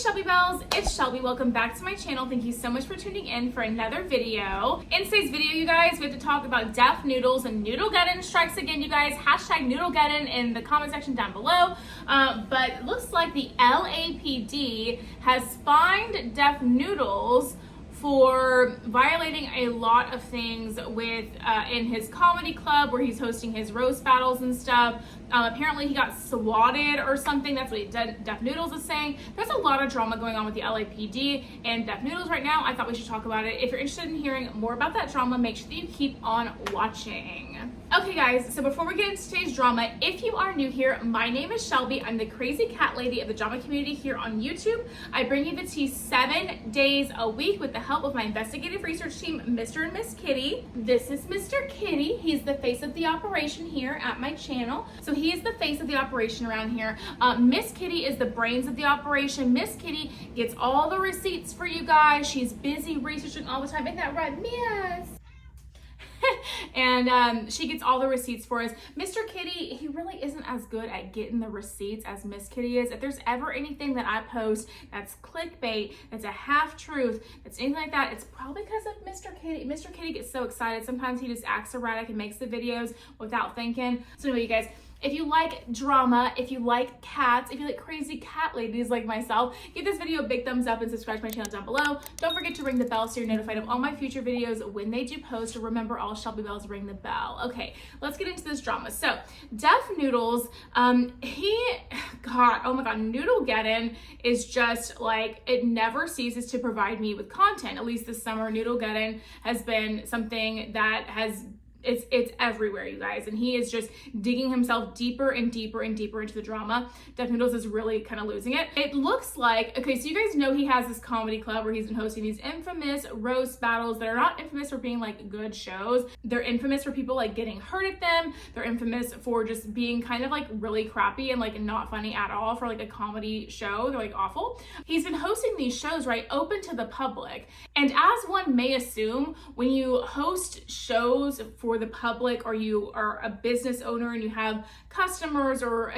Shelby Bells, it's Shelby. Welcome back to my channel. Thank you so much for tuning in for another video. In today's video, you guys, we have to talk about Def Noodles and Noodlegeddon strikes again, you guys. Hashtag Noodlegeddon in the comment section down below. But it looks like the LAPD has fined Def Noodles for violating a lot of things with in his comedy club where he's hosting his roast battles and stuff. Apparently he got swatted or something. That's what Def Noodles is saying. There's a lot of drama going on with the LAPD and Def Noodles right now. I thought we should talk about it. If you're interested in hearing more about that drama, make sure that you keep on watching. Okay guys, so before we get into today's drama, if you are new here, my name is Shelby. I'm the crazy cat lady of the drama community here on YouTube. I bring you the tea 7 days a week with the help of my investigative research team, Mr. and Miss Kitty. This is Mr. Kitty. He's the face of the operation here at my channel. So he is the face of the operation around here. Miss Kitty is the brains of the operation. Miss Kitty gets all the receipts for you guys. She's busy researching all the time. Isn't that right, Miss? And she gets all the receipts for us. Mr. Kitty, he really isn't as good at getting the receipts as Miss Kitty is. If there's ever anything that I post that's clickbait, that's a half-truth, that's anything like that, it's probably because of Mr. Kitty. Mr. Kitty gets so excited. Sometimes he just acts erratic and makes the videos without thinking. So anyway, you guys, if you like drama, if you like cats, if you like crazy cat ladies like myself, give this video a big thumbs up and subscribe to my channel down below. Don't forget to ring the bell so you're notified of all my future videos when they do post. Remember, all Shelby Bells ring the bell. Okay, let's get into this drama. So, Def Noodles, oh my God, Noodlegeddon is just like, it never ceases to provide me with content. At least this summer, Noodlegeddon has been something that has it's everywhere, you guys, and he is just digging himself deeper and deeper and deeper into the drama. Def Noodles is really kind of losing it. It looks like, okay, so you guys know he has this comedy club where he's been hosting these infamous roast battles that are not infamous for being like good shows. They're infamous for people like getting hurt at them. They're infamous for just being kind of like really crappy and like not funny at all for like a comedy show. They're like awful. He's been hosting these shows, right, open to the public. And as one may assume, when you host shows for the public, or you are a business owner and you have customers or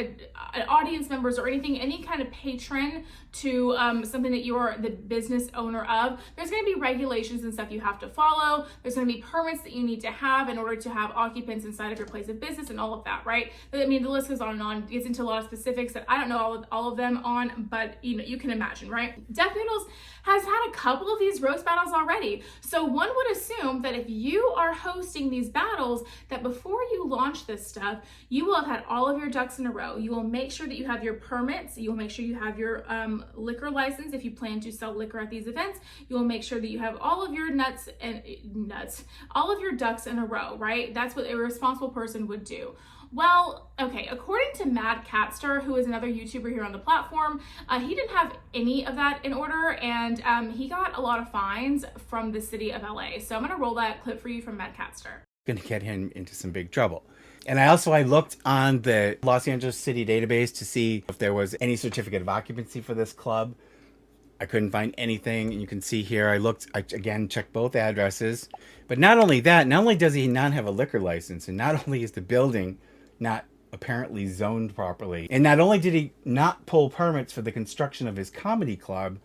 audience members or anything, any kind of patron to something that you're the business owner of, there's going to be regulations and stuff you have to follow. There's going to be permits that you need to have in order to have occupants inside of your place of business and all of that, right? I mean, the list goes on and on. It gets into a lot of specifics that I don't know all of them on, but you know, you can imagine, right? Def Noodles has had a couple of these roast battles already. So one would assume that if you are hosting these battles, that before you launch this stuff, you will have had all of your ducks in a row. You will make sure that you have your permits. You will make sure you have your liquor license if you plan to sell liquor at these events. You will make sure that you have all of your all of your ducks in a row, right? That's what a responsible person would do. Well, okay, according to Mad Catster, who is another YouTuber here on the platform, he didn't have any of that in order, and he got a lot of fines from the city of LA. So I'm gonna roll that clip for you from Mad Catster. Going to get him into some big trouble. And I looked on the Los Angeles City database to see if there was any certificate of occupancy for this club. I couldn't find anything. And you can see here, I again checked both addresses. But not only that, not only does he not have a liquor license, and not only is the building not apparently zoned properly, and not only did he not pull permits for the construction of his comedy club,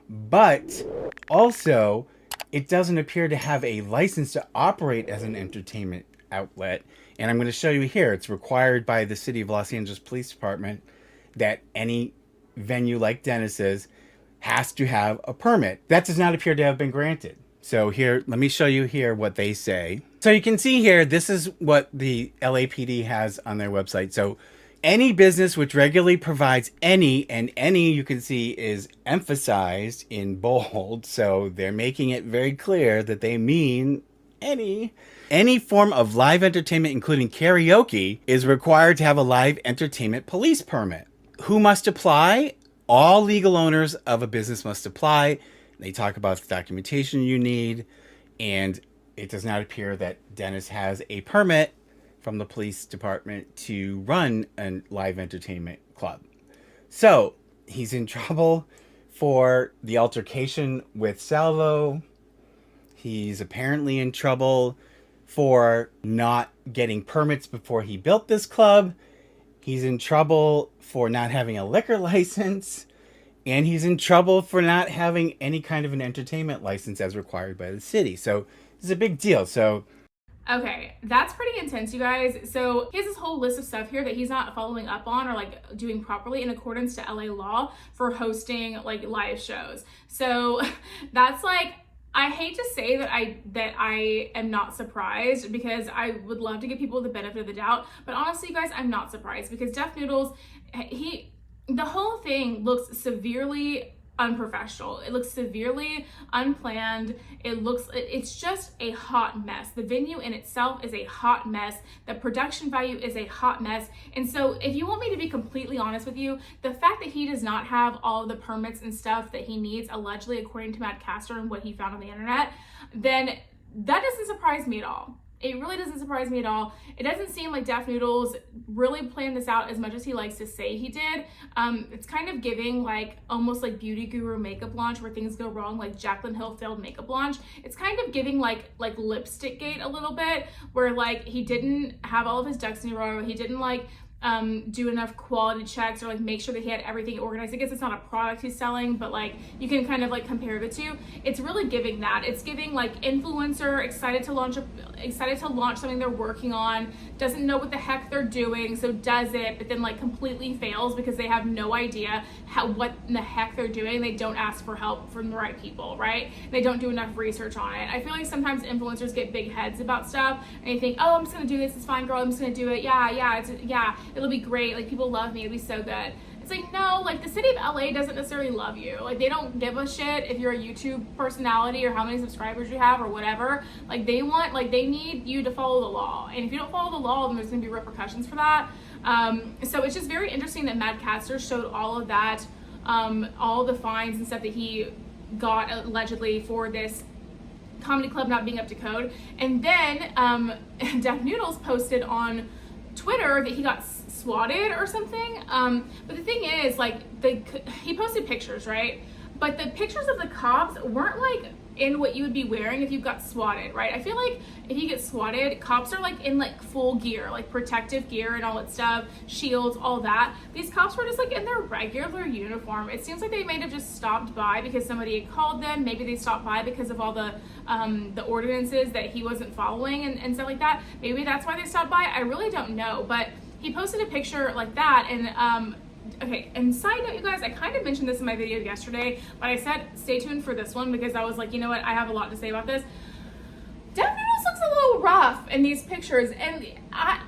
but also it doesn't appear to have a license to operate as an entertainment outlet. And I'm going to show you here, it's required by the City of Los Angeles Police Department that any venue like Dennis's has to have a permit. That does not appear to have been granted. So here, let me show you here what they say. So you can see here, this is what the LAPD has on their website. So any business which regularly provides any, and any you can see is emphasized in bold. So they're making it very clear that they mean any form of live entertainment, including karaoke, is required to have a live entertainment police permit. Who must apply? All legal owners of a business must apply. They talk about the documentation you need, and it does not appear that Dennis has a permit from the police department to run a live entertainment club. So he's in trouble for the altercation with Salvo. He's apparently in trouble for not getting permits before he built this club. He's in trouble for not having a liquor license. And he's in trouble for not having any kind of an entertainment license as required by the city. So this is a big deal. So okay, that's pretty intense, you guys. So he has this whole list of stuff here that he's not following up on or like doing properly in accordance to LA law for hosting like live shows. So that's like, I hate to say that I am not surprised, because I would love to give people the benefit of the doubt, but honestly, you guys, I'm not surprised, because defnoodles, the whole thing looks severely unprofessional. It looks severely unplanned. It's just a hot mess. The venue in itself is a hot mess. The production value is a hot mess. And so if you want me to be completely honest with you, the fact that he does not have all the permits and stuff that he needs, allegedly according to Matt Castor and what he found on the internet, then that doesn't surprise me at all. It really doesn't surprise me at all. It doesn't seem like defnoodles really planned this out as much as he likes to say he did. It's kind of giving like almost like beauty guru makeup launch where things go wrong, like Jaclyn Hill failed makeup launch. It's kind of giving like lipstick gate a little bit, where like he didn't have all of his ducks in a row. He didn't like do enough quality checks or like make sure that he had everything organized. I guess it's not a product he's selling, but like you can kind of like compare the two. It's really giving that. It's giving like influencer excited to launch something they're working on, doesn't know what the heck they're doing, so does it, but then like completely fails because they have no idea what in the heck they're doing. They don't ask for help from the right people, right? They don't do enough research on it. I feel like sometimes influencers get big heads about stuff and they think, oh, I'm just gonna do this, it's fine, girl, I'm just gonna do it. Yeah, it'll be great, like people love me, it'll be so good. It's like, no, like the city of LA doesn't necessarily love you. Like they don't give a shit if you're a YouTube personality or how many subscribers you have or whatever. Like they need you to follow the law. And if you don't follow the law, then there's gonna be repercussions for that. So it's just very interesting that Matt Castor showed all of that, all the fines and stuff that he got allegedly for this comedy club not being up to code. And then defnoodles posted on Twitter that he got swatted or something. But the thing is, like, he posted pictures, right? But the pictures of the cops weren't like in what you would be wearing if you got swatted, right? I feel like if you get swatted, cops are like in like full gear, like protective gear and all that stuff, shields, all that. These cops were just like in their regular uniform. It seems like they may have just stopped by because somebody had called them. Maybe they stopped by because of all the ordinances that he wasn't following and stuff like that. Maybe that's why they stopped by. I really don't know, but he posted a picture like that. And okay, and side note, you guys, I kind of mentioned this in my video yesterday, but I said stay tuned for this one because I was like, you know what, I have a lot to say about this. defnoodles looks a little rough in these pictures, and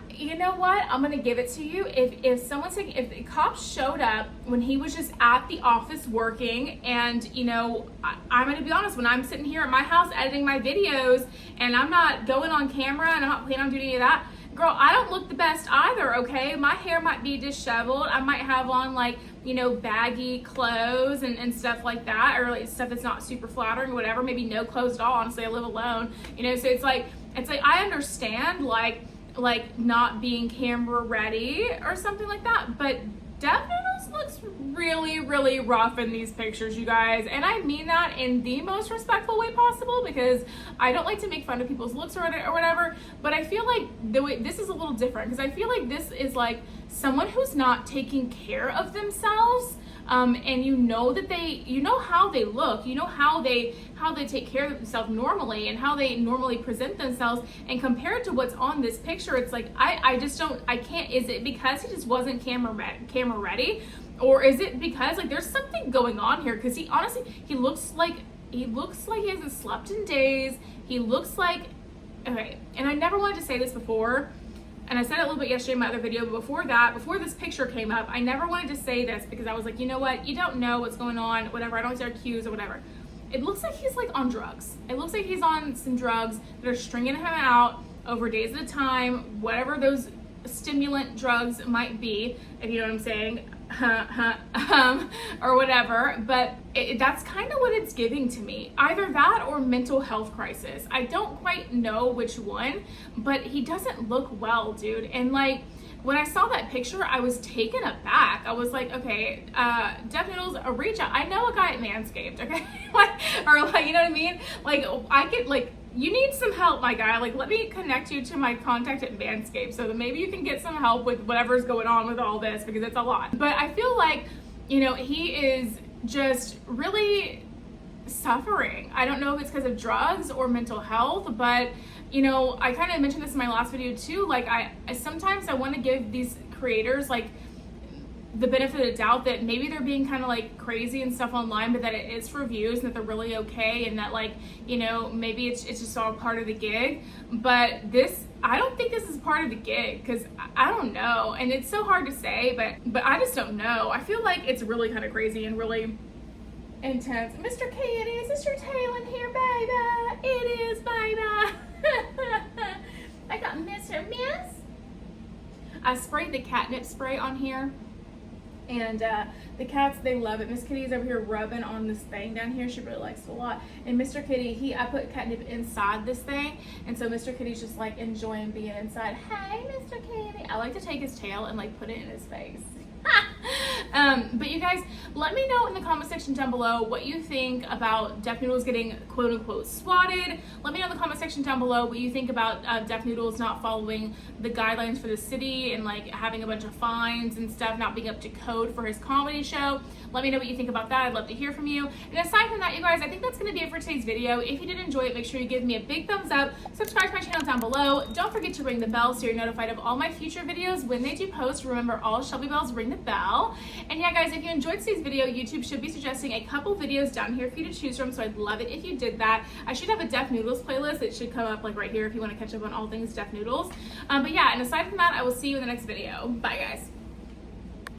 you know what, I'm gonna give it to you. If the cops showed up when he was just at the office working, and you know, I'm gonna be honest, when I'm sitting here at my house editing my videos and I'm not going on camera and I'm not planning on doing any of that, girl, I don't look the best either, okay? My hair might be disheveled. I might have on like, you know, baggy clothes and stuff like that, or like stuff that's not super flattering or whatever. Maybe no clothes at all. Honestly, I live alone, you know, so it's like I understand like not being camera ready or something like that, but defnoodles looks really, really rough in these pictures, you guys. And I mean that in the most respectful way possible, because I don't like to make fun of people's looks or whatever, but I feel like this is a little different, because I feel like this is like someone who's not taking care of themselves. And you know how they look, you know how they take care of themselves normally and how they normally present themselves, and compared to what's on this picture, it's like I can't. Is it because he just wasn't camera ready, or is it because like there's something going on here? Because he looks like he hasn't slept in days. He looks like, okay, and I never wanted to say this before, and I said it a little bit yesterday in my other video, but before this picture came up, I never wanted to say this because I was like, you know what, you don't know what's going on, whatever, I don't see our cues or whatever. It looks like he's like on drugs. It looks like he's on some drugs that are stringing him out over days at a time, whatever those stimulant drugs might be, if you know what I'm saying, or whatever, but that's kind of what it's giving to me. Either that or mental health crisis. I don't quite know which one, but he doesn't look well, dude. And like, when I saw that picture, I was taken aback. I was like, okay, defnoodles, reach out. I know a guy at Manscaped, okay? or like, you know what I mean? Like, I get like, you need some help, my guy. Like, let me connect you to my contact at Manscaped so that maybe you can get some help with whatever's going on with all this, because it's a lot. But I feel like, you know, he is just really suffering. I don't know if it's because of drugs or mental health, but you know, I kind of mentioned this in my last video too. Like I sometimes I want to give these creators like the benefit of the doubt that maybe they're being kind of like crazy and stuff online, but that it is for views and that they're really okay, and that like, you know, maybe it's just all part of the gig. But this, I don't think this is part of the gig, because I don't know, and it's so hard to say, but I just don't know. I feel like it's really kind of crazy and really intense. Mr. Kitty, is this your tail in here, baby? It is, baby. I got Mr. Miss. I sprayed the catnip spray on here, and the cats, they love it. Miss Kitty's over here rubbing on this thing down here. She really likes it a lot. And Mr. Kitty, I put catnip inside this thing, and so Mr. Kitty's just like enjoying being inside. Hey, Mr. Kitty. I like to take his tail and like put it in his face. But you guys, let me know in the comment section down below what you think about Deaf Noodles getting quote unquote swatted. Let me know in the comment section down below what you think about Deaf Noodles not following the guidelines for the city and like having a bunch of fines and stuff, not being up to code for his comedy show. Let me know what you think about that. I'd love to hear from you. And aside from that, you guys, I think that's going to be it for today's video. If you did enjoy it, make sure you give me a big thumbs up. Subscribe to my channel down below. Don't forget to ring the bell so you're notified of all my future videos when they do post. Remember, all Shelby bells ring the bell. And yeah, guys, if you enjoyed today's video, YouTube should be suggesting a couple videos down here for you to choose from, so I'd love it if you did that. I should have a Deaf Noodles playlist. It should come up like right here if you want to catch up on all things Deaf Noodles. But yeah, and aside from that, I will see you in the next video. Bye, guys.